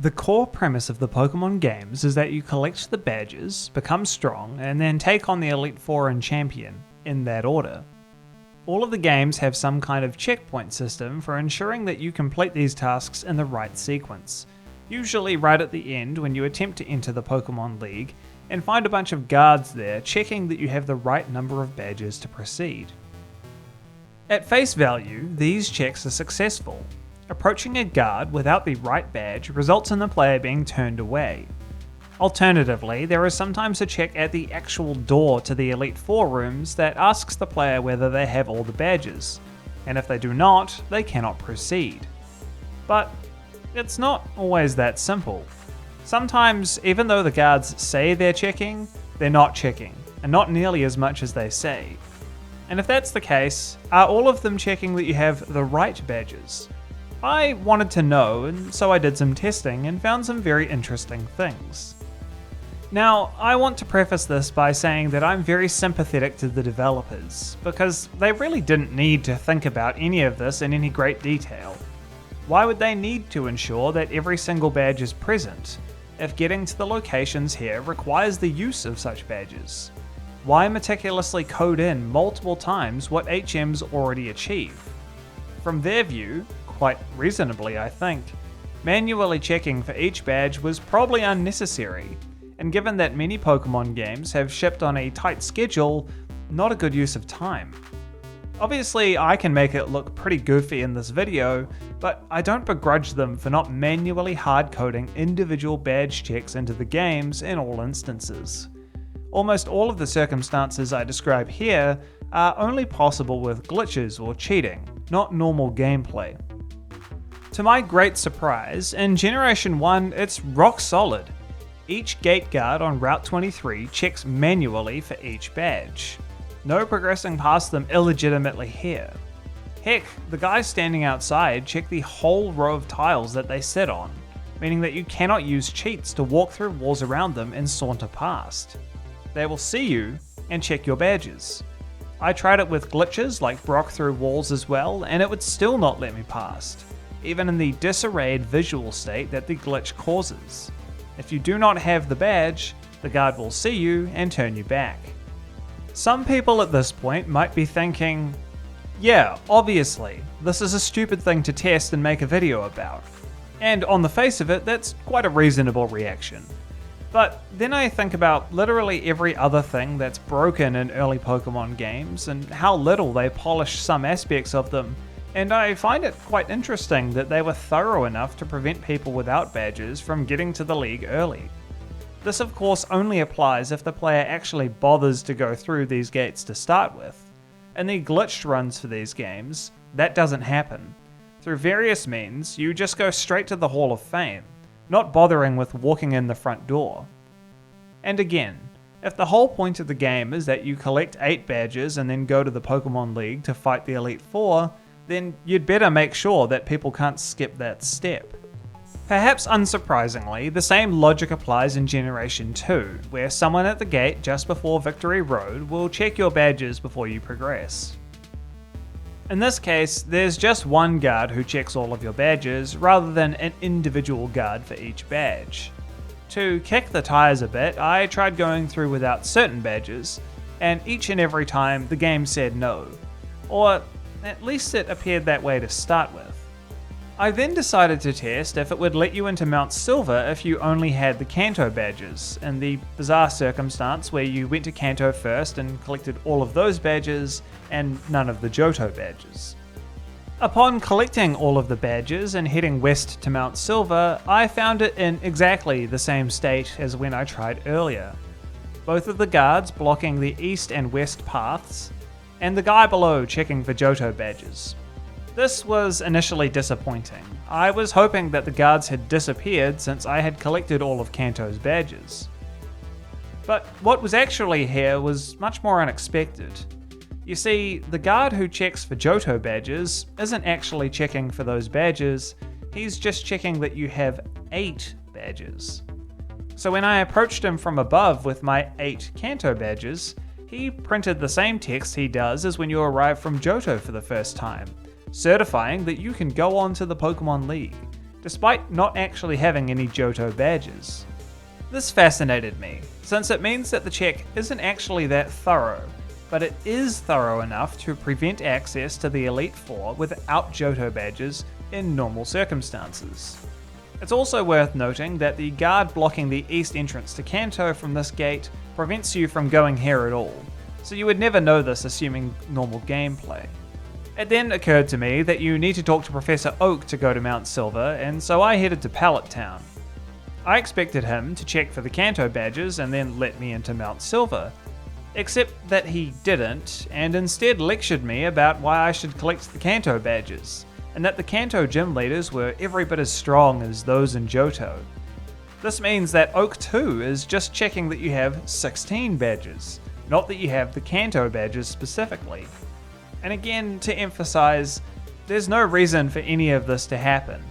The core premise of the Pokemon games is that you collect the badges, become strong, and then take on the Elite Four and Champion, in that order. All of the games have some kind of checkpoint system for ensuring that you complete these tasks in the right sequence, usually right at the end when you attempt to enter the Pokemon League and find a bunch of guards there checking that you have the right number of badges to proceed. At face value, these checks are successful. Approaching a guard without the right badge results in the player being turned away. Alternatively, there is sometimes a check at the actual door to the Elite Four rooms that asks the player whether they have all the badges, and if they do not, they cannot proceed. But it's not always that simple. Sometimes, even though the guards say they're checking, they're not checking, and not nearly as much as they say. And if that's the case, are all of them checking that you have the right badges? I wanted to know, and so I did some testing and found some very interesting things. Now, I want to preface this by saying that I'm very sympathetic to the developers, because they really didn't need to think about any of this in any great detail. Why would they need to ensure that every single badge is present, if getting to the locations here requires the use of such badges? Why meticulously code in multiple times what HMs already achieve? From their view, quite reasonably I think, manually checking for each badge was probably unnecessary, and given that many Pokemon games have shipped on a tight schedule, not a good use of time. Obviously I can make it look pretty goofy in this video, but I don't begrudge them for not manually hard-coding individual badge checks into the games in all instances. Almost all of the circumstances I describe here are only possible with glitches or cheating, not normal gameplay. To my great surprise, in Generation 1 it's rock solid. Each gate guard on Route 23 checks manually for each badge. No progressing past them illegitimately here. Heck, the guys standing outside check the whole row of tiles that they sit on, meaning that you cannot use cheats to walk through walls around them and saunter past. They will see you and check your badges. I tried it with glitches like Brock through walls as well, and it would still not let me past, even in the disarrayed visual state that the glitch causes. If you do not have the badge, the guard will see you and turn you back. Some people at this point might be thinking, yeah, obviously, this is a stupid thing to test and make a video about. And on the face of it, that's quite a reasonable reaction. But then I think about literally every other thing that's broken in early Pokemon games and how little they polish some aspects of them, and I find it quite interesting that they were thorough enough to prevent people without badges from getting to the league early. This of course only applies if the player actually bothers to go through these gates to start with. In the glitched runs for these games, that doesn't happen. Through various means, you just go straight to the Hall of Fame, not bothering with walking in the front door. And again, if the whole point of the game is that you collect 8 badges and then go to the Pokemon League to fight the Elite Four, then you'd better make sure that people can't skip that step. Perhaps unsurprisingly, the same logic applies in Generation 2, where someone at the gate just before Victory Road will check your badges before you progress. In this case, there's just one guard who checks all of your badges, rather than an individual guard for each badge. To kick the tires a bit, I tried going through without certain badges, and each and every time the game said no. Or at least it appeared that way to start with. I then decided to test if it would let you into Mount Silver if you only had the Kanto badges, in the bizarre circumstance where you went to Kanto first and collected all of those badges and none of the Johto badges. Upon collecting all of the badges and heading west to Mount Silver, I found it in exactly the same state as when I tried earlier. Both of the guards blocking the east and west paths, and the guy below checking for Johto badges. This was initially disappointing. I was hoping that the guards had disappeared since I had collected all of Kanto's badges. But what was actually here was much more unexpected. You see, the guard who checks for Johto badges isn't actually checking for those badges, he's just checking that you have 8 badges. So when I approached him from above with my 8 Kanto badges, he printed the same text he does as when you arrive from Johto for the first time, certifying that you can go on to the Pokemon League, despite not actually having any Johto badges. This fascinated me, since it means that the check isn't actually that thorough, but it is thorough enough to prevent access to the Elite Four without Johto badges in normal circumstances. It's also worth noting that the guard blocking the east entrance to Kanto from this gate prevents you from going here at all, so you would never know this assuming normal gameplay. It then occurred to me that you need to talk to Professor Oak to go to Mount Silver, and so I headed to Pallet Town. I expected him to check for the Kanto badges and then let me into Mount Silver, except that he didn't, and instead lectured me about why I should collect the Kanto badges, and that the Kanto gym leaders were every bit as strong as those in Johto. This means that Oak 2 is just checking that you have 16 badges, not that you have the Kanto badges specifically. And again, to emphasize, there's no reason for any of this to happen.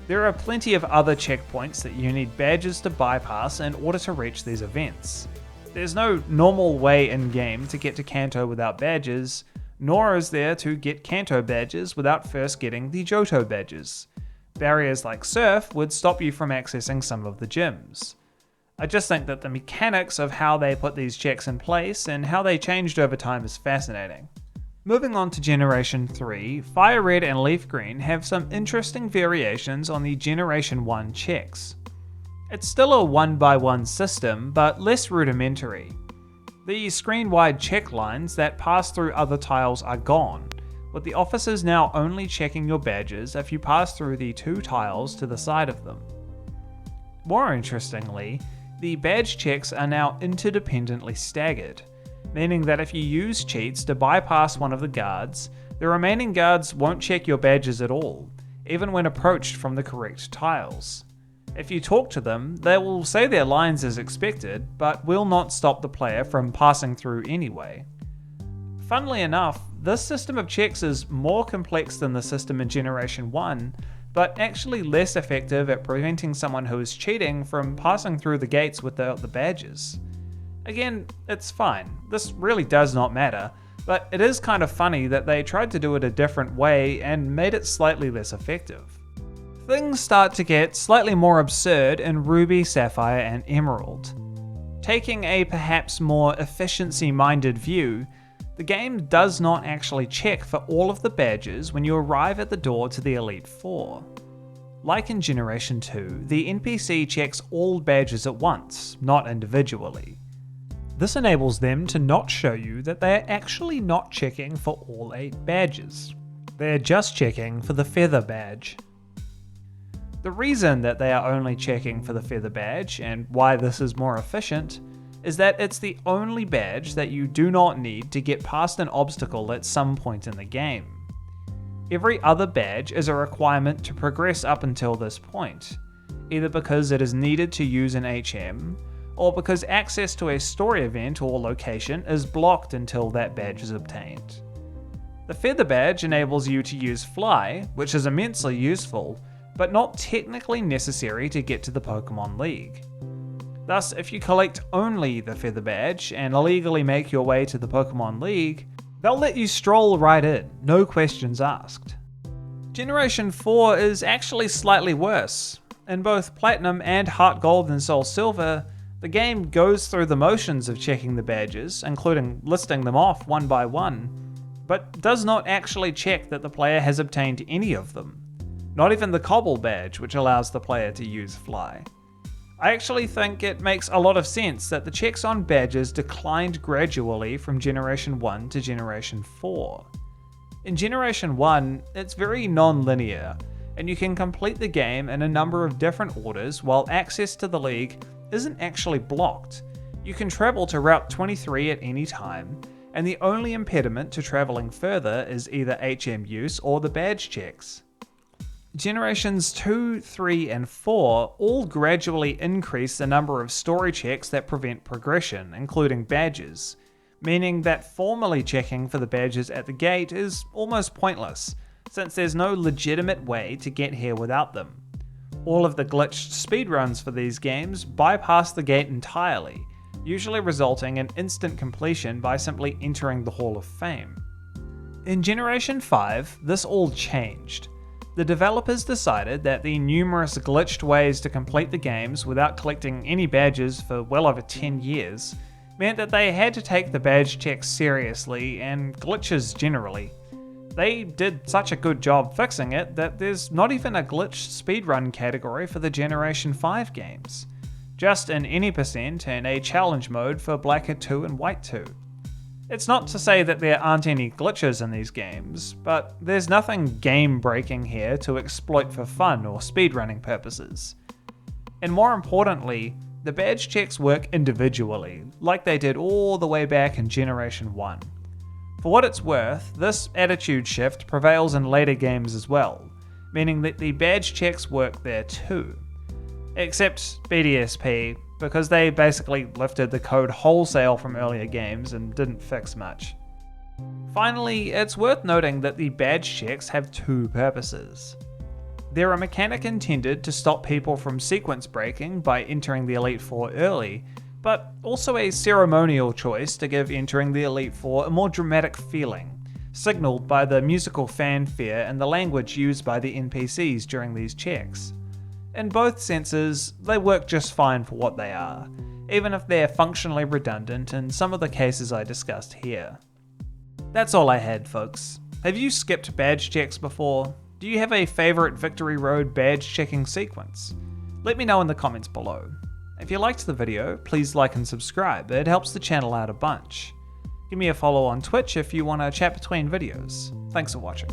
There are plenty of other checkpoints that you need badges to bypass in order to reach these events. There's no normal way in-game to get to Kanto without badges, nor is there to get Kanto badges without first getting the Johto badges. Barriers like Surf would stop you from accessing some of the gyms. I just think that the mechanics of how they put these checks in place and how they changed over time is fascinating. Moving on to Generation 3, Fire Red and Leaf Green have some interesting variations on the Generation 1 checks. It's still a 1x1 system, but less rudimentary. The screen-wide check lines that pass through other tiles are gone, with the officers now only checking your badges if you pass through the 2 tiles to the side of them. More interestingly, the badge checks are now interdependently staggered, meaning that if you use cheats to bypass one of the guards, the remaining guards won't check your badges at all, even when approached from the correct tiles. If you talk to them, they will say their lines as expected, but will not stop the player from passing through anyway. Funnily enough, this system of checks is more complex than the system in Generation 1, but actually less effective at preventing someone who is cheating from passing through the gates without the badges. Again, it's fine, this really does not matter, but it is kind of funny that they tried to do it a different way and made it slightly less effective. Things start to get slightly more absurd in Ruby, Sapphire, and Emerald. Taking a perhaps more efficiency-minded view, the game does not actually check for all of the badges when you arrive at the door to the Elite Four. Like in Generation 2, the NPC checks all badges at once, not individually. This enables them to not show you that they are actually not checking for all 8 badges. They are just checking for the Feather badge. The reason that they are only checking for the Feather badge, and why this is more efficient, is that it's the only badge that you do not need to get past an obstacle at some point in the game. Every other badge is a requirement to progress up until this point, either because it is needed to use an HM, or because access to a story event or location is blocked until that badge is obtained. The Feather badge enables you to use Fly, which is immensely useful, but not technically necessary to get to the Pokemon League. Thus, if you collect only the Feather badge and illegally make your way to the Pokemon League, they'll let you stroll right in, no questions asked. Generation 4 is actually slightly worse. In both Platinum and Heart Gold and Soul Silver, the game goes through the motions of checking the badges, including listing them off one by one, but does not actually check that the player has obtained any of them. Not even the Cobble badge, which allows the player to use Fly. I actually think it makes a lot of sense that the checks on badges declined gradually from Generation 1 to Generation 4. In Generation 1, it's very non-linear, and you can complete the game in a number of different orders while access to the League isn't actually blocked. You can travel to Route 23 at any time, and the only impediment to traveling further is either HM use or the badge checks. Generations 2, 3, and 4 all gradually increase the number of story checks that prevent progression, including badges, meaning that formally checking for the badges at the gate is almost pointless, since there's no legitimate way to get here without them. All of the glitched speedruns for these games bypass the gate entirely, usually resulting in instant completion by simply entering the Hall of Fame. In Generation 5, this all changed. the developers decided that the numerous glitched ways to complete the games without collecting any badges for well over 10 years meant that they had to take the badge checks seriously and glitches generally. They did such a good job fixing it that there's not even a glitch speedrun category for the Generation 5 games, just an any percent and a challenge mode for Blackhead 2 and White 2. It's not to say that there aren't any glitches in these games, but there's nothing game-breaking here to exploit for fun or speedrunning purposes. And more importantly, the badge checks work individually, like they did all the way back in Generation 1. For what it's worth, this attitude shift prevails in later games as well, meaning that the badge checks work there too. Except BDSP, because they basically lifted the code wholesale from earlier games and didn't fix much. Finally, it's worth noting that the badge checks have two purposes. They're a mechanic intended to stop people from sequence breaking by entering the Elite Four early, but also a ceremonial choice to give entering the Elite Four a more dramatic feeling, signalled by the musical fanfare and the language used by the NPCs during these checks. In both senses, they work just fine for what they are, even if they're functionally redundant in some of the cases I discussed here. That's all I had, folks. Have you skipped badge checks before? Do you have a favourite Victory Road badge checking sequence? Let me know in the comments below. If you liked the video, please like and subscribe, it helps the channel out a bunch. Give me a follow on Twitch if you want to chat between videos. Thanks for watching.